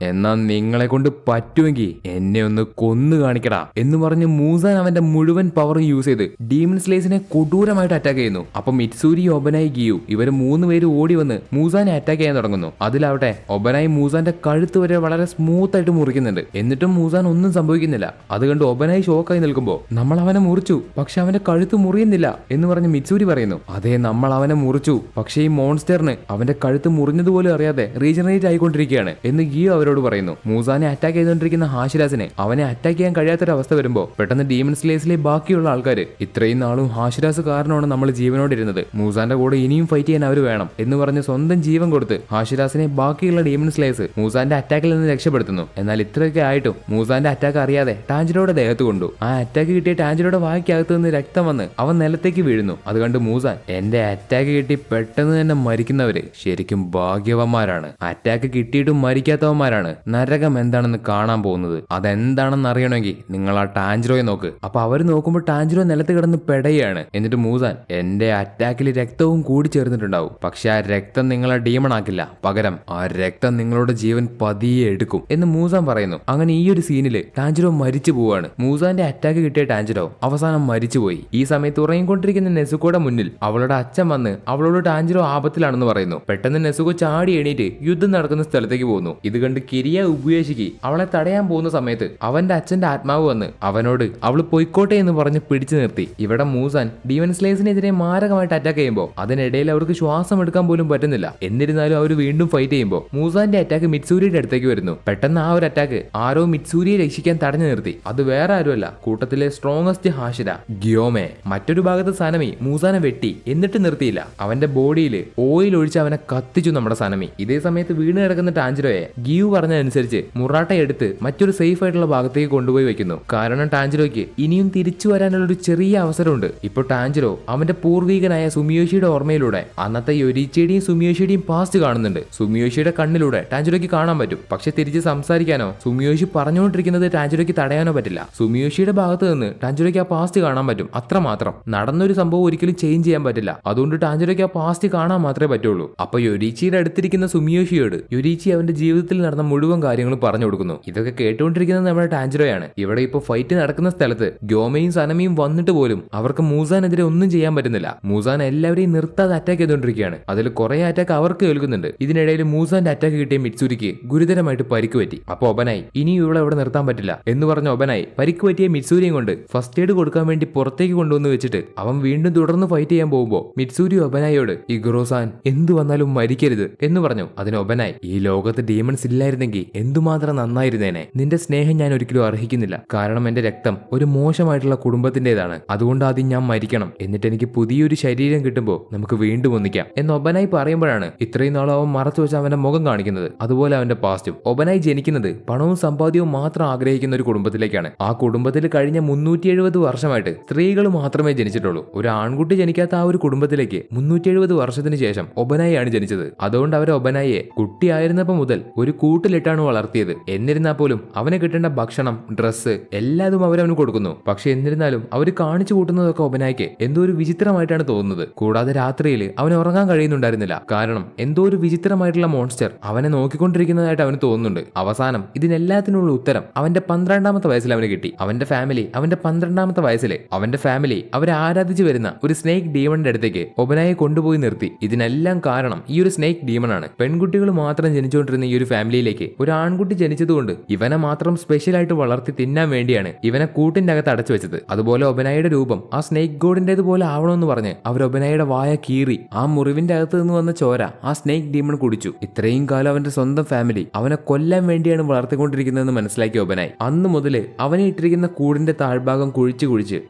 എന്നാ നിങ്ങളെ കൊണ്ട് പറ്റുമെങ്കിൽ എന്നെ ഒന്ന് കൊന്നു കാണിക്കടാ എന്ന് പറഞ്ഞ് മൂസാൻ അവന്റെ മുഴുവൻ പവർ യൂസ് ചെയ്ത് ഡീമൺ സ്ലേസിനെ കൊടൂരമായിട്ട് അറ്റാക്ക് ചെയ്യുന്നു. അപ്പൊ മിറ്റ്സൂരി, ഒബനായി, ഗിയു ഇവര് 3 പേര് ഓടി വന്ന് മൂസാനെ അറ്റാക്ക് ചെയ്യാൻ തുടങ്ങുന്നു. അതിലാവട്ടെ ഒബനായി മൂസാന്റെ കഴുത്ത് വരെ വളരെ സ്മൂത്ത് ആയിട്ട് മുറിക്കുന്നുണ്ട്. എന്നിട്ടും മൂസാൻ ഒന്നും സംഭവിക്കുന്നില്ല. അത് കണ്ട് ഒബനായി ഷോക്കായി നിൽക്കുമ്പോൾ നമ്മൾ അവനെ മുറിച്ചു, പക്ഷെ അവന്റെ കഴുത്ത് മുറിയുന്നില്ല എന്ന് പറഞ്ഞ് മിറ്റ്സൂരി പറയുന്നു. അതെ, നമ്മൾ അവനെ മുറിച്ചു, പക്ഷേ ഈ മോൺസ്റ്ററിന് അവന്റെ കഴുത്ത് മുറിഞ്ഞതുപോലും അറിയാതെ റീജനറേറ്റ് ആയിക്കൊണ്ടിരിക്കുകയാണ് എന്ന് ഗിയോ അവരോട് പറയുന്നു. മൂസാനെ അറ്റാക്ക് ചെയ്തുകൊണ്ടിരിക്കുന്ന ഹാഷിരാസിനെ അവനെ അറ്റാക്ക് ചെയ്യാൻ കഴിയാത്തൊരവസ്ഥ വരുമ്പോൾ പെട്ടെന്ന് ഡീമൺ സ്ലേസിലെ ബാക്കിയുള്ള ആൾക്കാർ ഇത്രയും നാളും ഹാഷിരാസ് കാരണമാണ് നമ്മൾ ജീവനോടിരുന്നത്, മൂസാന്റെ കൂടെ ഇനിയും ഫൈറ്റ് ചെയ്യാൻ അവർ വേണം എന്ന് പറഞ്ഞ് പറഞ്ഞ് സ്വന്തം ജീവൻ കൊടുത്ത് ഹാഷിരാസിനെ ബാക്കിയുള്ള ഡീമൺ സ്ലേയേഴ്സ് മൂസാന്റെ അറ്റാക്കിൽ നിന്ന് രക്ഷപ്പെടുത്തുന്നു. എന്നാൽ ഇത്രയൊക്കെ ആയിട്ടും മൂസാന്റെ അറ്റാക്ക് അറിയാതെ ടാഞ്ചിറോയുടെ ദേഹത്ത് കൊണ്ടു. ആ അറ്റാക്ക് കിട്ടിയ ടാഞ്ചിറോയുടെ വായ്ക്കകത്ത് നിന്ന് രക്തം വന്ന് അവൻ നിലത്തേക്ക് വീഴുന്നു. അത് കണ്ട് മൂസാൻ, എന്റെ അറ്റാക്ക് കിട്ടി പെട്ടെന്ന് തന്നെ മരിക്കുന്നവര് ശരിക്കും ഭാഗ്യവന്മാരാണ്, അറ്റാക്ക് കിട്ടിയിട്ടും മരിക്കാത്തവന്മാരാണ് നരകം എന്താണെന്ന് കാണാൻ പോകുന്നത്. അതെന്താണെന്ന് അറിയണമെങ്കിൽ നിങ്ങൾ ആ ടാഞ്ചിറോയെ നോക്ക്. അപ്പൊ അവര് നോക്കുമ്പോൾ ടാഞ്ചിറോ നിലത്ത് കിടന്ന് പെടയാണ്. എന്നിട്ട് മൂസാൻ, എന്റെ അറ്റാക്കിൽ രക്തവും കൂടി ചേർന്നിട്ടുണ്ടാവും, പക്ഷെ ആ രക്തം നിങ്ങളെ ഡീമൺ ആക്കില്ല, പകരം ആ രക്തം നിങ്ങളുടെ ജീവൻ പതിയെ എടുക്കും എന്ന് മൂസാൻ പറയുന്നു. അങ്ങനെ ഈ ഒരു സീനില് ടാഞ്ചിറോ മരിച്ചു പോവാണ്. മൂസാന്റെ അറ്റാക്ക് കിട്ടിയ ടാഞ്ചിറോ അവസാനം മരിച്ചുപോയി. ഈ സമയത്ത് ഉറങ്ങിക്കൊണ്ടിരിക്കുന്ന നെസുക്കോയുടെ മുന്നിൽ അവളുടെ അച്ഛൻ വന്ന് അവളോട് ടാഞ്ചിറോ ആപത്തിലാണെന്ന് പറയുന്നു. പെട്ടെന്ന് നെസുക്കോ ചാടി എണീറ്റ് യുദ്ധം നടക്കുന്ന സ്ഥലത്തേക്ക് പോകുന്നു. ഇത് കണ്ട് കിരിയ ഉപേക്ഷിക്ക് അവളെ തടയാൻ പോകുന്ന സമയത്ത് അവന്റെ അച്ഛന്റെ ആത്മാവ് വന്ന് അവനോട് അവള് പൊയ്ക്കോട്ടെ എന്ന് പറഞ്ഞ് പിടിച്ചു നിർത്തി. ഇവിടെ മൂസാൻ ഡീമൺ സ്ലേയേഴ്സിനെതിരെ മാരകമായിട്ട് അറ്റാക്ക് ചെയ്യുമ്പോൾ അതിനിടയിൽ അവർക്ക് ശ്വാസം എടുക്കാൻ പോലും പറ്റുന്നില്ല. എന്നിരുന്നാലും അവർ വീണ്ടും ഫൈറ്റ് ചെയ്യുമ്പോൾ മൂസാന്റെ അറ്റാക്ക് മിറ്റ്സൂരിയുടെ അടുത്തേക്ക് വരുന്നു. പെട്ടെന്ന് ആ ഒരു അറ്റാക്ക് ആരോ മിറ്റ്സൂരിയെ രക്ഷിക്കാൻ തടഞ്ഞു നിർത്തി. അത് വേറെ ആരുമല്ല, കൂട്ടത്തിലെ സ്ട്രോങ്ങസ്റ്റ് ഹാഷിര ഗ്യോമെ. മറ്റൊരു ഭാഗത്ത് സനമി മൂസാനെ വെട്ടി എന്നിട്ട് നിർത്തിയില്ല, അവന്റെ ബോഡിയിൽ ഓയിൽ ഒഴിച്ച് അവനെ കത്തിച്ചു നമ്മുടെ സനമി. ഇതേ സമയത്ത് വീണ് കിടക്കുന്ന ടാഞ്ചിറോയെ ഗിയു പറഞ്ഞതനുസരിച്ച് മുറാട്ട എടുത്ത് മറ്റൊരു സേഫ് ആയിട്ടുള്ള ഭാഗത്തേക്ക് കൊണ്ടുപോയി വെക്കുന്നു. കാരണം ടാഞ്ചിറോയ്ക്ക് ഇനിയും തിരിച്ചു വരാനുള്ള ഒരു ചെറിയ അവസരമുണ്ട്. ഇപ്പോൾ ടാഞ്ചിറോ അവന്റെ പൂർവികനായ സുമിയോഷിയുടെ ഓർമ്മയിലൂടെ അന്നത്തെ യൊരീച്ചയുടെയും സുമിയോഷിയുടെയും പാസ്റ്റ് കാണുന്നുണ്ട്. സുമിയോഷിയുടെ കണ്ണിലൂടെ ടാഞ്ചിറോയ്ക്ക് കാണാൻ പറ്റും, പക്ഷെ തിരിച്ച് സംസാരിക്കാനോ സുമിയോഷി പറഞ്ഞുകൊണ്ടിരിക്കുന്നത് ടാഞ്ചിറോയ്ക്ക് തടയാനോ പറ്റില്ല. സുമിയോഷിയുടെ ഭാഗത്ത് നിന്ന് ടാഞ്ചിറോയ്ക്ക് ആ പാസ്റ്റ് കാണാൻ പറ്റും, അത്രമാത്രം. നടന്നൊരു സംഭവം ഒരിക്കലും ചേഞ്ച് ചെയ്യാൻ പറ്റില്ല, അതുകൊണ്ട് ടാഞ്ചിറോയ്ക്ക് ആ പാസ്റ്റ് കാണാൻ മാത്രമേ പറ്റുള്ളൂ. അപ്പൊ യൊരീച്ചിയുടെ അടുത്തിരിക്കുന്ന സുമിയോഷിയോട് യൊരീച്ചി അവന്റെ ജീവിതത്തിൽ നടന്ന മുഴുവൻ കാര്യങ്ങളും പറഞ്ഞു കൊടുക്കുന്നു. ഇതൊക്കെ കേട്ടുകൊണ്ടിരിക്കുന്നത് നമ്മുടെ ടാഞ്ചിറോയാണ്. ഇവിടെ ഇപ്പോൾ ഫൈറ്റ് നടക്കുന്ന സ്ഥലത്ത് ഗ്യോമയും സനമിയും വന്നിട്ട് പോലും അവർക്ക് മൂസാനെതിരെ ഒന്നും ചെയ്യാൻ പറ്റുന്നില്ല. മൂസാൻ എല്ലാവരെയും നിർത്താതെ അറ്റാക്ക് ചെയ്തുകൊണ്ടിരിക്കുകയാണ്. അതിൽ കുറെ അറ്റാക്ക് അവർക്ക് കേൾക്കുന്നുണ്ട്. ഇതിനിടയിൽ മൂസാന്റെ അറ്റാക്ക് കിട്ടിയ മിറ്റ്സൂരിക്ക് ഗുരുതരമായിട്ട് പരിക്ക് പറ്റി. അപ്പൊ ഒബനായി, ഇനിയും ഇവിടെ നിർത്താൻ പറ്റില്ല എന്ന് പറഞ്ഞ ഒബനായി പരിക്ക് പറ്റിയ മിറ്റ്സൂരിയും കൊണ്ട് ഫസ്റ്റ് എയ്ഡ് കൊടുക്കാൻ വേണ്ടി പുറത്തേക്ക് കൊണ്ടുവന്ന് വെച്ചിട്ട് അവൻ വീണ്ടും തുടർന്ന് ഫൈറ്റ് ചെയ്യാൻ പോകുമ്പോൾ മിറ്റ്സൂരി ഒബനായിയോട്, ഇഗ്രോസാൻ എന്തു വന്നാലും മരിക്കരുത് എന്ന് പറഞ്ഞു. അതിന് ഒബനായി, ഈ ലോകത്ത് ഡീമൺസ് ഇല്ലായിരുന്നെങ്കിൽ എന്തുമാത്രം നന്നായിരുന്നേനെ. നിന്റെ സ്നേഹം ഞാൻ ഒരിക്കലും അർഹിക്കുന്നില്ല, കാരണം എന്റെ രക്തം ഒരു മോശമായിട്ടുള്ള കുടുംബത്തിന്റേതാണ്, അതുകൊണ്ട് ആദ്യം ഞാൻ മരിക്കണം, എന്നിട്ട് എനിക്ക് പുതിയൊരു ശരീരം കിട്ടുമ്പോൾ നമുക്ക് വീണ്ടും ഒന്നിക്കാം എന്ന് ഒബനായി പറയുമ്പോഴാണ് ഇത്രയും നാളും അവൻ മറച്ചു വെച്ച് അവന്റെ മുഖം കാണിക്കുന്നത്. അതുപോലെ അവന്റെ പാസ്റ്റും. ഒബനായി ജനിക്കുന്നത് പണവും സമ്പാദ്യവും മാത്രം ആഗ്രഹിക്കുന്ന ഒരു കുടുംബത്തിലേക്കാണ്. ആ കുടുംബത്തിൽ കഴിഞ്ഞ 370 വർഷമായിട്ട് സ്ത്രീകൾ മാത്രമേ ജനിച്ചിട്ടുള്ളൂ. ഒരു ആൺകുട്ടി ജനിക്കാത്ത ആ ഒരു കുടുംബത്തിലേക്ക് 370 വർഷത്തിന് ശേഷം ഒബനായിയാണ് ജനിച്ചത്. അതുകൊണ്ട് അവരെ ഒബനായിയെ കുട്ടിയായിരുന്നപ്പോൾ മുതൽ ഒരു കൂട്ടിലിട്ടാണ് വളർത്തിയത്. എന്നിരുന്നാൽ പോലും അവന് കിട്ടേണ്ട ഭക്ഷണം, ഡ്രസ്സ് എല്ലാതും അവരവന് കൊടുക്കുന്നു. പക്ഷെ എന്നിരുന്നാലും അവർ കാണിച്ചു കൂട്ടുന്നതൊക്കെ ഒബനായിക്ക് എന്തോ ഒരു വിചിത്രമായിട്ടാണ് തോന്നുന്നത്. കൂടാതെ രാത്രിയിൽ അവന് ഉറങ്ങാൻ കഴിയുന്നുണ്ടായിരുന്നില്ല, കാരണം എന്തോ ഒരു വിചിത്രമായിട്ടുള്ള മോൺസ്റ്റർ അവനെ നോക്കിക്കൊണ്ടിരിക്കുന്നതായിട്ട് അവന് തോന്നുന്നുണ്ട്. അവസാനം ഇതിനെല്ലാത്തിനുള്ള ഉത്തരം അവന്റെ 12ാമത്തെ വയസ്സിൽ അവന് കിട്ടി. അവന്റെ ഫാമിലി അവന്റെ 12ാമത്തെ വയസ്സിൽ അവന്റെ ഫാമിലി അവരെ ആരാധിച്ചു വരുന്ന ഒരു സ്നേക്ക് ഡീമണിന്റെ അടുത്തേക്ക് ഒബനായെ കൊണ്ടുപോയി നിർത്തി. ഇതിനെല്ലാം കാരണം ഈ ഒരു സ്നേക്ക് ഡീമൺ ആണ്. പെൺകുട്ടികൾ മാത്രം ജനിച്ചുകൊണ്ടിരുന്ന ഈ ഒരു ഫാമിലിയിലേക്ക് ഒരു ആൺകുട്ടി ജനിച്ചതുകൊണ്ട് ഇവനെ മാത്രം സ്പെഷ്യൽ ആയിട്ട് വളർത്തി തിന്നാൻ വേണ്ടിയാണ് ഇവനെ കൂട്ടിന്റെ അകത്ത് അടച്ചു വെച്ചത്. അതുപോലെ ഒബനായുടെ രൂപം ആ സ്നേക്ക് ഗോഡിന്റേതുപോലെ ആവണമെന്ന് പറഞ്ഞ് അവർ ഒബനായുടെ വായ കീറി ആ മുറിവിന്റെ അകത്ത് നിന്ന് വന്ന ചോര ആ സ്നേക്ക് ഡീമൺ കുടിച്ചു. ഇത്രയും കാലം അവന്റെ സ്വന്തം ഫാമിലി അവനെ കൊല്ലാൻ വേണ്ടിയാണ് വളർത്തിക്കൊണ്ടിരിക്കുന്നതെന്ന് മനസ്സിലാക്കിയ ഒബനായി അന്ന് മുതല് അവനെ ഇട്ടിരിക്കുന്ന കൂടിന്റെ താഴ്ഭാഗം കുഴിച്ച്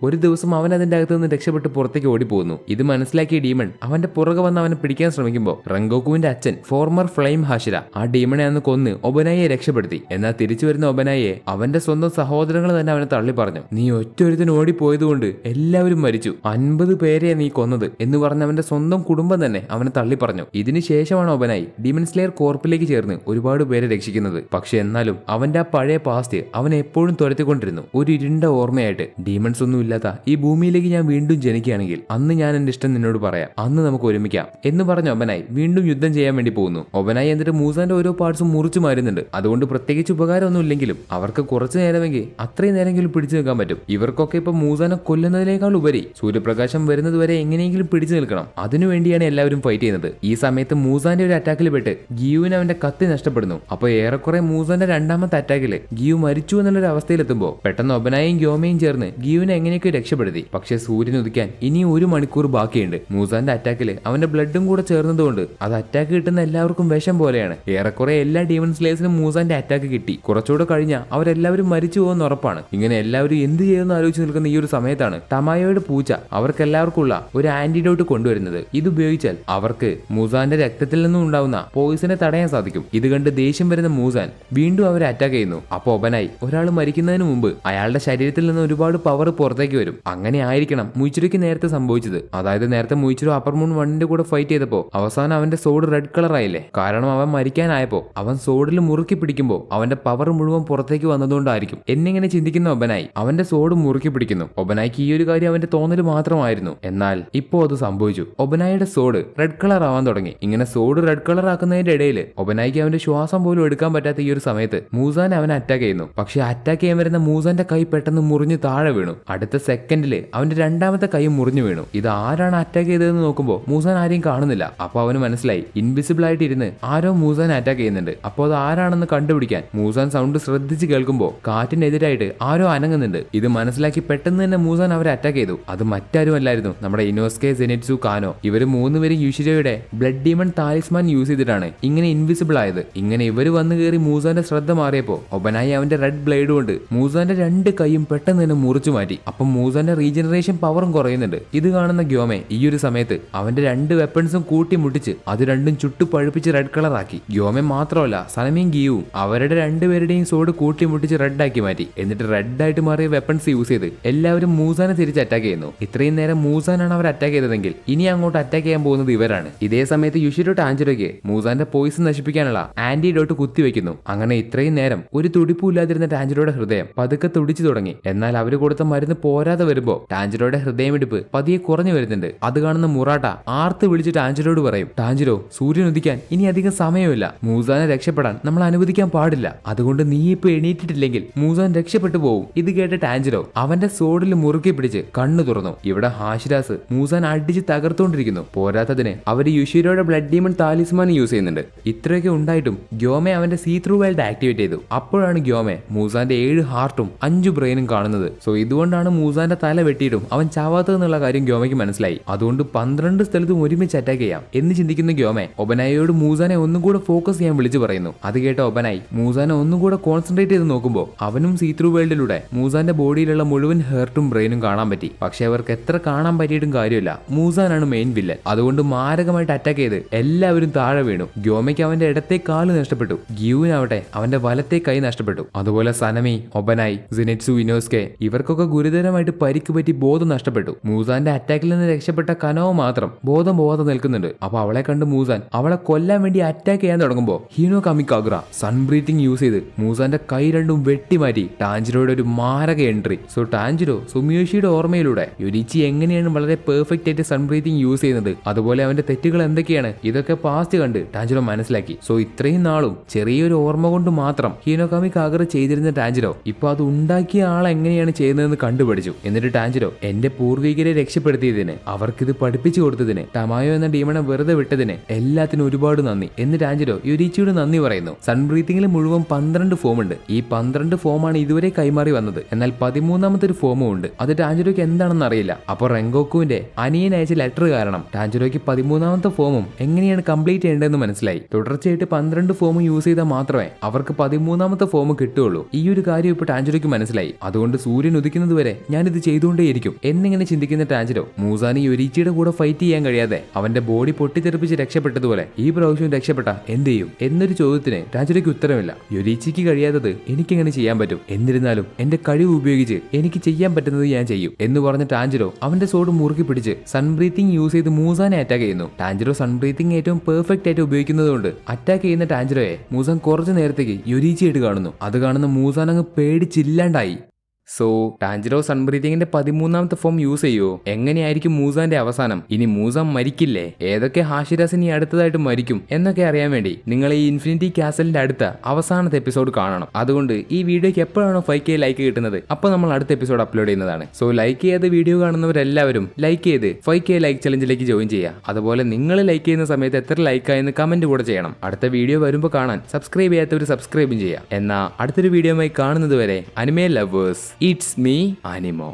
ഒരു ദിവസം അവൻ അതിന്റെ അകത്ത് നിന്ന് രക്ഷപ്പെട്ട് പുറത്തേക്ക് ഓടിപ്പോകുന്നു. ഇത് മനസ്സിലാക്കിയ ഡീമൺ അവന്റെ പുറകെ വന്ന് അവനെ പിടിക്കാൻ ശ്രമിക്കുമ്പോൾ റങ്കോക്കുവിന്റെ അച്ഛൻ ഫോർമർ ഫ്ലെയിം ഹാഷിര ആ ഡീമണെ അന്ന് കൊന്ന് ഒബനായെ രക്ഷപ്പെടുത്തി. എന്നാൽ തിരിച്ചു വരുന്ന ഒബനായെ അവന്റെ സ്വന്തം സഹോദരങ്ങൾ തന്നെ അവനെ തള്ളി പറഞ്ഞു. നീ ഒറ്റൊരുത്തിന് ഓടിപ്പോയതുകൊണ്ട് എല്ലാവരും മരിച്ചു, 50 പേരെ നീ കൊന്നത് എന്ന് പറഞ്ഞ അവന്റെ സ്വന്തം കുടുംബം തന്നെ അവനെ തള്ളി പറഞ്ഞു. ഇതിനുശേഷമാണ് ഒബനായി ഡീമൺ സ്ലെയർ കോർപ്പിലേക്ക് ചേർന്ന് ഒരുപാട് പേരെ രക്ഷിക്കുന്നത്. പക്ഷെ എന്നാലും അവന്റെ ആ പഴയ പാസ്റ്റ് അവനെ എപ്പോഴും തുരത്തിക്കൊണ്ടിരുന്നു, ഒരു ഇരുണ്ട ഓർമ്മയായിട്ട്. ഡീമൺസ് ഒന്നും ഇല്ലാത്ത ഈ ഭൂമിയിലേക്ക് ഞാൻ വീണ്ടും ജനിക്കുകയാണെങ്കിൽ അന്ന് ഞാൻ എന്റെ ഇഷ്ടം നിന്നോട് പറയാം, അന്ന് നമുക്ക് ഒരുമിക്കാം എന്ന് പറഞ്ഞ ഒബനായി വീണ്ടും യുദ്ധം ചെയ്യാൻ വേണ്ടി പോകുന്നു. ഒബനായി എന്നിട്ട് മൂസാന്റെ ഓരോ പാർട്സും മുറിച്ചു മാറുന്നുണ്ട്. അതുകൊണ്ട് പ്രത്യേകിച്ച് ഉപകാരമൊന്നും ഇല്ലെങ്കിലും അവർക്ക് കുറച്ചു നേരമെങ്കിൽ അത്രയും നേരമെങ്കിലും പിടിച്ചു നിൽക്കാൻ പറ്റും. ഇവർക്കൊക്കെ ഇപ്പൊ മൂസാനെ കൊല്ലുന്നതിനേക്കാൾ ഉപരി സൂര്യപ്രകാശം വരുന്നത് വരെ എങ്ങനെയെങ്കിലും പിടിച്ചു നിൽക്കണം, അതിനുവേണ്ടിയാണ് എല്ലാവരും ഫൈറ്റ് ചെയ്യുന്നത്. ഈ സമയത്ത് മൂസാന്റെ ഒരു അറ്റാക്കിൽ പെട്ട് ഗിയുവിന് അവന്റെ കത്തി നഷ്ടപ്പെടുന്നു. അപ്പൊ ഏറെക്കുറെ മൂസാന്റെ 2ാമത്തെ അറ്റാക്കിൽ ഗിയു മരിച്ചു എന്നുള്ളൊരു അവസ്ഥയിലെത്തുമ്പോൾ പെട്ടെന്ന് ഒബനായും ഗ്യോമയും ചേർന്ന് ഗിയുവിനെ എങ്ങനെയൊക്കെ രക്ഷപ്പെടുത്തി. പക്ഷെ സൂര്യൻ ഉദിക്കാൻ ഇനിയും 1 മണിക്കൂർ ബാക്കിയുണ്ട്. മൂസാന്റെ അറ്റാക്കിൽ അവന്റെ ബ്ലഡും കൂടെ ചേർന്നതുകൊണ്ട് അത് അറ്റാക്ക് കിട്ടുന്ന എല്ലാവർക്കും വിഷം പോലെയാണ്. ഏറെക്കുറെ എല്ലാ ഡീമൺ സ്ലേയേഴ്സിനും മൂസാന്റെ അറ്റാക്ക് കിട്ടി. കുറച്ചുകൂടെ കഴിഞ്ഞാൽ അവരെല്ലാവരും മരിച്ചു പോകുന്ന ഉറപ്പാണ്. ഇങ്ങനെ എല്ലാവരും എന്ത് ചെയ്യുമെന്ന് ആലോചിച്ച് നിൽക്കുന്ന ഈ ഒരു സമയത്താണ് ടമായോയുടെ പൂച്ച അവർക്കെല്ലാവർക്കുള്ള ഒരു ആന്റിഡോട്ട് കൊണ്ടുവരുന്നത്. ഇത് ഉപയോഗിച്ചാൽ അവർക്ക് അവർക്ക് മൂസാന്റെ രക്തത്തിൽ നിന്നും ഉണ്ടാവുന്ന പോയിസനെ തടയാൻ സാധിക്കും. ഇത് കണ്ട് ദേഷ്യം വരുന്ന മൂസാൻ വീണ്ടും അവരെ അറ്റാക്ക് ചെയ്യുന്നു. അപ്പൊ ഒബനായി ഒരാൾ മരിക്കുന്നതിന് മുമ്പ് അയാളുടെ ശരീരത്തിൽ നിന്ന് ഒരുപാട് പവർ പുറത്തേക്ക് വരും. അങ്ങനെ ആയിരിക്കണം മുയിച്ചിരോയ്ക്ക് നേരത്തെ സംഭവിച്ചത്. അതായത് നേരത്തെ മുയിച്ചിരോ അപ്പർ മൂൺ 1ന്റെ കൂടെ ഫൈറ്റ് ചെയ്തപ്പോ അവസാനം അവന്റെ സോഡ് റെഡ് കളർ ആയില്ലേ? കാരണം അവൻ മരിക്കാനായപ്പോ അവൻ സോഡിൽ മുറുക്കി പിടിക്കുമ്പോൾ അവന്റെ പവർ മുഴുവൻ പുറത്തേക്ക് വന്നതുകൊണ്ടായിരിക്കും എന്നിങ്ങനെ ചിന്തിക്കുന്ന ഒബനായി അവന്റെ സോഡ് മുറുക്കി പിടിക്കുന്നു. ഒബനായിക്ക് ഈ ഒരു കാര്യം അവന്റെ തോന്നൽ മാത്രമായിരുന്നു. എന്നാൽ ഇപ്പോ അത് സംഭവിച്ചു. ഒബനായിയുടെ സോഡ് റെഡ് കളർ ആവാൻ തുടങ്ങി. ഇങ്ങനെ സോഡ് റെഡ് കളർ ആക്കുന്നതിന്റെ ഇടയിൽ ഒബനായിക്ക് അവന്റെ ശ്വാസം പോലും എടുക്കാൻ പറ്റാത്ത ഈ ഒരു സമയത്ത് മൂസാൻ അവനെ അറ്റാക്ക് ചെയ്യുന്നു. പക്ഷെ അറ്റാക്ക് ചെയ്യാൻ വരുന്ന മൂസാന്റെ കൈ പെട്ടെന്ന് മുറിഞ്ഞ് താഴെ വീണു. അടുത്ത സെക്കൻഡില് അവന്റെ രണ്ടാമത്തെ കൈ മുറിഞ്ഞു വീണു. ഇത് ആരാണ് അറ്റാക്ക് ചെയ്തതെന്ന് നോക്കുമ്പോൾ മൂസാൻ ആരെയും കാണുന്നില്ല. അപ്പൊ അവന് മനസ്സിലായി ഇൻവിസിബിൾ ആയിട്ട് ഇരുന്ന് ആരോ മൂസാൻ അറ്റാക്ക് ചെയ്യുന്നുണ്ട്. അപ്പോൾ അത് ആരാണെന്ന് കണ്ടുപിടിക്കാൻ മൂസാൻ സൗണ്ട് ശ്രദ്ധിച്ച് കേൾക്കുമ്പോൾ കാറ്റിനെതിരായിട്ട് ആരോ അനങ്ങുന്നുണ്ട്. ഇത് മനസ്സിലാക്കി പെട്ടെന്ന് തന്നെ മൂസാൻ അവരെ അറ്റാക്ക് ചെയ്തു. അത് മറ്റാരുമല്ലായിരുന്നു നമ്മുടെ ഇനോസ്കെ, സെനിറ്റ്സു, കാനോ. ഇവര് മൂന്നുപേരും യുഷിരോയുടെ ബ്ലഡ് ഡീമൺ താലിസ്മാൻ യൂസ് ചെയ്തിട്ടാണ് ഇങ്ങനെ ഇൻവിസിബിൾ ആയത്. ഇങ്ങനെ ഇവര് വന്നു കയറി മൂസാന്റെ ശ്രദ്ധ മാറിയപ്പോ ഒബനായി അവന്റെ റെഡ് ബ്ലേഡ് കൊണ്ട് മൂസാന്റെ രണ്ട് കൈയും പെട്ടെന്ന് തന്നെ മുറിച്ചു മാറ്റി. അപ്പം മൂസാന്റെ റീജനറേഷൻ പവറും കുറയുന്നുണ്ട്. ഇത് കാണുന്ന ഗ്യോമെ ഈ ഒരു സമയത്ത് അവന്റെ രണ്ട് വെപ്പൺസും കൂട്ടി മുട്ടിച്ച് അത് രണ്ടും ചുട്ടു പഴുപ്പിച്ച് റെഡ് കളർ ആക്കി. ഗ്യോമെ മാത്രമല്ല സനമിയും ഗിയുവും അവരുടെ രണ്ടുപേരുടെയും സോഡ് കൂട്ടി മുട്ടിച്ച് റെഡ് ആക്കി മാറ്റി. എന്നിട്ട് റെഡ് ആയിട്ട് മാറിയ വെപ്പൺസ് യൂസ് ചെയ്ത് എല്ലാവരും മൂസാനെ തിരിച്ച് അറ്റാക്ക് ചെയ്യുന്നു. ഇത്രയും നേരം മൂസാനാണ് അവർ അറ്റാക്ക് ചെയ്തതെങ്കിൽ ഇനി അങ്ങോട്ട് അറ്റാക്ക് ചെയ്യാൻ പോകുന്നത് ഇവരാണ്. ഇതേ സമയത്ത് യുഷിരോ ടാഞ്ചിറോയ്ക്ക് മൂസാന്റെ പോയിസൺ നശിപ്പിക്കാനുള്ള ആന്റിഡോട്ട് കുത്തിവെക്കുന്നു. അങ്ങനെ ഇത്രയും നേരം ഒരു തുടിപ്പില്ലാതിരുന്ന ടാഞ്ചിറോയുടെ ഹൃദയം പതുക്കെ തുടിച്ചു തുടങ്ങി. എന്നാൽ അവര് കൊടുത്ത മരുന്ന് പോരാതെ വരുമ്പോ ടാഞ്ചിറോയുടെ ഹൃദയമിടിപ്പ് പതിയെ കുറഞ്ഞു വരുന്നുണ്ട്. അത് കാണുന്ന മുറാട്ട ആർത്ത് വിളിച്ച് ടാഞ്ചിറോട് പറയും, ടാഞ്ചിറോ, സൂര്യൻ ഉദിക്കാൻ ഇനി അധികം സമയമില്ല. മൂസാനെ രക്ഷപ്പെടാൻ നമ്മൾ അനുവദിക്കാൻ പാടില്ല. അതുകൊണ്ട് നീ ഇപ്പൊ എണീറ്റിട്ടില്ലെങ്കിൽ മൂസാൻ രക്ഷപ്പെട്ടു പോകും. ഇത് കേട്ട ടാഞ്ചിറോ അവന്റെ സോഡിൽ മുറുക്കി പിടിച്ച് കണ്ണു തുറന്നു. ഇവിടെ ഹാഷിരാസ് മൂസാൻ അടിച്ച് തകർത്തുകൊണ്ടിരിക്കുന്നു. പോരാത്തതിന് അവര് യുഷിരോയുടെ ബ്ലഡ് ഡീമൺ താലിസ്മാൻ യൂസ് ചെയ്യുന്നുണ്ട്. ഇത്രയൊക്കെ ഉണ്ടായിട്ടും ഗ്യോമെ അവന്റെ സീ ത്രൂ വേൾഡ് ആക്ടിവേറ്റ് ചെയ്തു. അപ്പോഴാണ് ഗ്യോമെ മൂസാന്റെ 7 ഹാർട്ടും 5 ബ്രെയിനും കാണുന്നത്. സോ ഇതുകൊണ്ടാണ് മൂസാന്റെ തല വെട്ടിയിട്ടും അവൻ ചാവാത്തതെന്നുള്ള കാര്യം ഗ്യോമയ്ക്ക് മനസ്സിലായി. അതുകൊണ്ട് 12 സ്ഥലത്തും ഒരുമിച്ച് അറ്റാക്ക് ചെയ്യാം എന്ന് ചിന്തിക്കുന്ന ഗ്യോമെ ഒബനായിയോട് മൂസാനെ ഒന്നും കൂടെ ഫോക്കസ് ചെയ്യാൻ വിളിച്ചു പറയുന്നു. അത് കേട്ട ഒബനായി മൂസാനെ ഒന്നും കൂടെ കോൺസെൻട്രേറ്റ് ചെയ്ത് നോക്കുമ്പോൾ അവനും സീ ത്രൂ വേൾഡിലൂടെ മൂസാന്റെ ബോഡിയിലുള്ള മുഴുവൻ ഹേർട്ടും ബ്രെയിനും കാണാൻ പറ്റി. പക്ഷെ അവർക്ക് എത്ര കാണാൻ പറ്റിയിട്ടും കാര്യമില്ല. മൂസാനാണ് മെയിൻ വില്ലൻ. അതുകൊണ്ട് മാരകമായിട്ട് അറ്റാക്ക് ചെയ്ത് എല്ലാവരും താഴെ വീണു. ഗ്യോമയ്ക്ക് അവന്റെ ഇടത്തെ കാല് നഷ്ടപ്പെട്ടു. ഗ്യൂവിനാവട്ടെ അവന്റെ വലത്തെ കൈ നഷ്ടപ്പെട്ടു. അതുപോലെ സനമി, ഒബനായി, സെനിറ്റ്സു, ഇനോസ്കെ ഇവർക്കൊക്കെ ഗുരുതരമായിട്ട് പരിക്ക് പറ്റി ബോധം നഷ്ടപ്പെട്ടു. മൂസാന്റെ അറ്റാക്കിൽ നിന്ന് രക്ഷപ്പെട്ട കനോ മാത്രം ബോധം പോവാതെ നിൽക്കുന്നുണ്ട്. അപ്പൊ അവളെ കണ്ട് മൂസാൻ അവളെ കൊല്ലാൻ വേണ്ടി അറ്റാക്ക് ചെയ്യാൻ തുടങ്ങുമ്പോൾ ഹീനോ കാമിക്കാഗ്ര സൺ ബ്രീത്തിങ് യൂസ് ചെയ്ത് മൂസാന്റെ കൈ രണ്ടും വെട്ടിമാറ്റി ടാഞ്ചിറോയുടെ ഒരു മാരക എൻട്രി. സോ ടാഞ്ചിറോ സുമിയോഷിയുടെ ഓർമ്മയിലൂടെ യുരിച്ചി എങ്ങനെയാണ് വളരെ പെർഫെക്റ്റ് ആയിട്ട് സൺ ബ്രീത്തിങ് യൂസ് ചെയ്യുന്നത്, അതുപോലെ അവന്റെ തെറ്റുകൾ എന്തൊക്കെയാണ്, ഇതൊക്കെ പാസ്റ്റ് കണ്ട് ടാഞ്ചിറോ മനസ്സിലാക്കി. സോ ഇത്രയും നാളും ചെറിയൊരു ഓർമ്മ കൊണ്ട് മാത്രം ഹീനോകാമി കാഗറ ചെയ്തിരുന്ന ടാഞ്ചിറോ ഇപ്പൊ അത് ഉണ്ടാക്കിയ ആൾ എങ്ങനെയാണ് ചെയ്യുന്നതെന്ന് കണ്ടുപിടിച്ചു. എന്നിട്ട് ടാഞ്ചിറോ എന്റെ പൂർവികരെ രക്ഷപ്പെടുത്തിയതിന്, അവർക്കിത് പഠിപ്പിച്ചു കൊടുത്തതിന്, ടമായോ എന്ന ഡീമണെ വെറുതെ വിട്ടതിന് എല്ലാത്തിനും ഒരുപാട് നന്ദി എന്ന് ടാഞ്ചിറോ യുരിച്ചിയോട് നന്ദി പറയുന്നു. സൺ ബ്രീത്തിങ്ങിൽ മുഴുവൻ 12 ഫോം ഉണ്ട്. ഈ 12 ഫോമാണ് ഇതുവരെ കൈമാറി വന്നത്. എന്നാൽ 13ാമത്തെ ഒരു ഫോമും ഉണ്ട്. അത് ടാഞ്ചിറോയ്ക്ക് എന്താണെന്ന് അറിയില്ല. അപ്പോൾ റെങ്കോക്കുവിന്റെ അനിയൻ അയച്ച ലെറ്റർ കാരണം ടാഞ്ചിറോയ്ക്ക് 13ാമത്തെ ഫോമും എങ്ങനെയാണ് കംപ്ലീറ്റ് ചെയ്യേണ്ടതെന്ന് മനസ്സിലായി. തുടർച്ചയായിട്ട് 12 ഫോം യൂസ് ചെയ്താൽ മാത്രമേ അവർക്ക് 13ാമത്തെ ഫോം കിട്ടുള്ളൂ. ഈ ഒരു കാര്യം ഇപ്പോൾ ടാഞ്ചിറോയ്ക്ക് മനസ്സിലായി. അതുകൊണ്ട് സൂര്യൻ ഉദിക്കുന്നത് വരെ ഞാനിത് ചെയ്തുകൊണ്ടേയിരിക്കും എന്നിങ്ങനെ ചിന്തിക്കുന്ന ടാഞ്ചിറോ മൂസാനി യുരിച്ചിയുടെ കൂടെ ഫൈറ്റ് ചെയ്യാൻ കഴിയാതെ അവന്റെ ബോഡി പൊട്ടിത്തെറിപ്പിച്ച് രക്ഷപ്പെട്ടതുപോലെ ഈ പ്രാവശ്യം രക്ഷപ്പെട്ട എന്ത് ചെയ്യും എന്നൊരു ചോദ്യത്തിന് ടാഞ്ചിറോയ്ക്ക് ഉത്തരമില്ല. യുരിച്ചിക്ക് കഴിയാത്തത് എനിക്കെങ്ങനെ ചെയ്യാൻ പറ്റും? എന്നിരുന്നാലും എന്റെ കഴിവ് ഉപയോഗിച്ച് എനിക്ക് ചെയ്യാൻ പറ്റുന്നത് ഞാൻ ചെയ്യും എന്ന് പറഞ്ഞ ടാഞ്ചിറോ അവന്റെ സോഡ് മുറുക്കി പിടിച്ച് സൺ ബ്രീത്തിങ് യൂസ് ചെയ്ത് മൂസാനെ അറ്റാക്ക് ചെയ്യുന്നു. ടാഞ്ചിറോ സൺ ബ്രീത്തിങ് ഏറ്റവും പെർഫെക്റ്റ് ആയിട്ട് ഉപയോഗിക്കുന്നതുകൊണ്ട് അറ്റാക്ക് ചെയ്യുന്ന ടാഞ്ചിറോയെ മൂസാൻ കുറച്ചു നേരത്തേക്ക് യുരിച്ചിയായിട്ട് കാണുന്നു. അത് കാണുന്ന മൂസാൻ അങ്ങ് പേടിച്ചില്ലാണ്ടായി. സോ ടാഞ്ചിറോ സൺ ബ്രീത്തിങ്ങിന്റെ 13ാമത്തെ ഫോം യൂസ് ചെയ്യുമോ? എങ്ങനെയായിരിക്കും മൂസാന്റെ അവസാനം? ഇനി മൂസാൻ മരിക്കില്ലേ? ഏതൊക്കെ ഹാഷിരാസ് ഇനി അടുത്തതായിട്ട് മരിക്കും എന്നൊക്കെ അറിയാൻ വേണ്ടി നിങ്ങൾ ഈ ഇൻഫിനിറ്റി കാസലിന്റെ അടുത്ത അവസാനത്തെ എപ്പിസോഡ് കാണണം. അതുകൊണ്ട് ഈ വീഡിയോയ്ക്ക് എപ്പോഴാണോ 5K ലൈക്ക് കിട്ടുന്നത് അപ്പോൾ നമ്മൾ അടുത്ത എപ്പിസോഡ് അപ്ലോഡ് ചെയ്യുന്നതാണ്. സോ ലൈക്ക് ചെയ്ത് വീഡിയോ കാണുന്നവരെല്ലാവരും ലൈക്ക് ചെയ്ത് 5K ലൈക്ക് ചലഞ്ചിലേക്ക് ജോയിൻ ചെയ്യുക. അതുപോലെ നിങ്ങൾ ലൈക്ക് ചെയ്യുന്ന സമയത്ത് എത്ര ലൈക്കായെന്ന് കമന്റ് കൂടെ ചെയ്യണം. അടുത്ത വീഡിയോ വരുമ്പോൾ കാണാൻ സബ്സ്ക്രൈബ് ചെയ്യാത്തവർ സബ്സ്ക്രൈബും ചെയ്യുക. എന്നാൽ അടുത്തൊരു വീഡിയോയുമായി കാണുന്നത് വരെ anime lovers, it's me, Animo.